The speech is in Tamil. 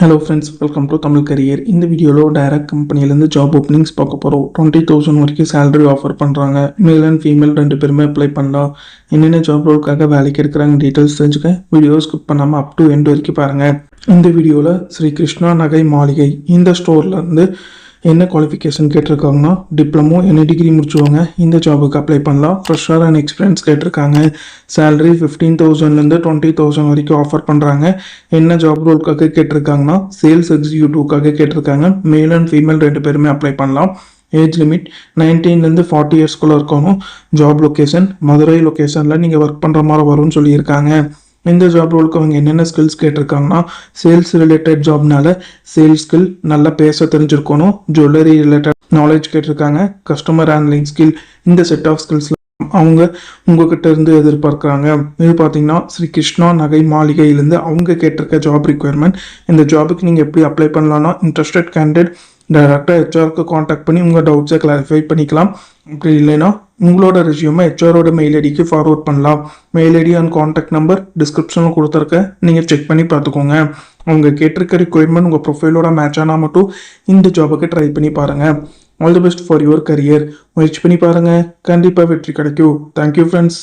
Hello friends, welcome to Tamil career. இந்த வீடியோவில் டைரக்ட் கம்பெனிலேருந்து ஜாப் ஓப்பனிங்ஸ் பார்க்க போகிறோம். 20,000 வரைக்கும் சேலரி ஆஃபர் பண்ணுறாங்க. மேல் அண்ட் ஃபீமேல் 2 பேருமே அப்ளை பண்ணலாம். என்னென்ன ஜாப் ரோலுக்காக வேலைக்கு எடுக்கிறாங்க டீட்டெயில்ஸ் தெரிஞ்சுக்க வீடியோ ஸ்கிப் பண்ணாமல் அப் டு எண்ட் வரைக்கும் பாருங்கள். இந்த வீடியோவில் ஸ்ரீ கிருஷ்ணா நகை மாளிகை இந்த ஸ்டோர்லேருந்து என்ன குவாலிஃபிகேஷன் கேட்டிருக்காங்கன்னா டிப்ளமோ என்ன டிகிரி முடிச்சவங்க இந்த ஜாபுக்கு அப்ளை பண்ணலாம். ஃப்ரெஷர் அண்ட் எக்ஸ்பீரியன்ஸ் கேட்டிருக்காங்க. சேலரி 15,000லேருந்து 20,000 வரைக்கும் ஆஃபர் பண்ணுறாங்க. என்ன ஜாப் ரோலுக்காக கேட்டிருக்காங்கன்னா சேல்ஸ் எக்ஸிக்யூட்டிவ்க்காக கேட்டிருக்காங்க. மேல் அண்ட் ஃபீமேல் 2 பேருமே அப்ளை பண்ணலாம். ஏஜ் லிமிட் 19லேருந்து 40 இயர்ஸ்குள்ளே இருக்கணும். ஜாப் லொக்கேஷன் மதுரை லொக்கேஷனில் நீங்கள் ஒர்க் பண்ணுற மாதிரி வரும்னு சொல்லியிருக்காங்க. இந்த ஜாப் ரோலுக்கு அவங்க என்னென்ன ஸ்கில்ஸ் கேட்டிருக்காங்கன்னா சேல்ஸ் ரிலேட்டட் ஜாப்னால சேல்ஸ் ஸ்கில் நல்லா பேச தெரிஞ்சிருக்கணும். ஜுவல்லரி ரிலேட்டட் நாலேஜ் கேட்டிருக்காங்க. கஸ்டமர் ஹேண்ட்லிங் ஸ்கில் இந்த செட் ஆஃப் ஸ்கில்ஸ் அவங்க உங்ககிட்ட இருந்து எதிர்பார்க்குறாங்க. இது பார்த்தீங்கன்னா ஸ்ரீ கிருஷ்ணா நகை மாளிகையிலேருந்து அவங்க கேட்டிருக்க ஜாப் ரிக்யர்மெண்ட். இந்த ஜாபுக்கு நீங்கள் எப்படி அப்ளை பண்ணலாம்னா இன்ட்ரெஸ்டட் கேண்டிடேட் டைரெக்டாக ஹெச்ஆருக்கு காண்டாக்ட் பண்ணி உங்கள் டவுட்ஸை கிளாரிஃபை பண்ணிக்கலாம். அப்படி இல்லைன்னா உங்களோட ரெஸ்யூமை ஹெச்ஆரோட மெயில் ஐடிக்கு ஃபார்வர்ட் பண்ணலாம். Mail ID and contact number டிஸ்கிரிப்ஷனில் கொடுத்துருக்க நீங்கள் செக் பண்ணி பார்த்துக்கோங்க. அவங்க கேட்டிருக்க ரிக்வயர்மெண்ட் உங்கள் ப்ரொஃபைலோட மேட்ச் ஆனால் மட்டும் இந்த ஜாபுக்கு ட்ரை பண்ணி பாருங்கள். All the best for your career. முயற்சி பண்ணி பாருங்கள், கண்டிப்பாக வெற்றி கிடைக்கும். Thank you friends.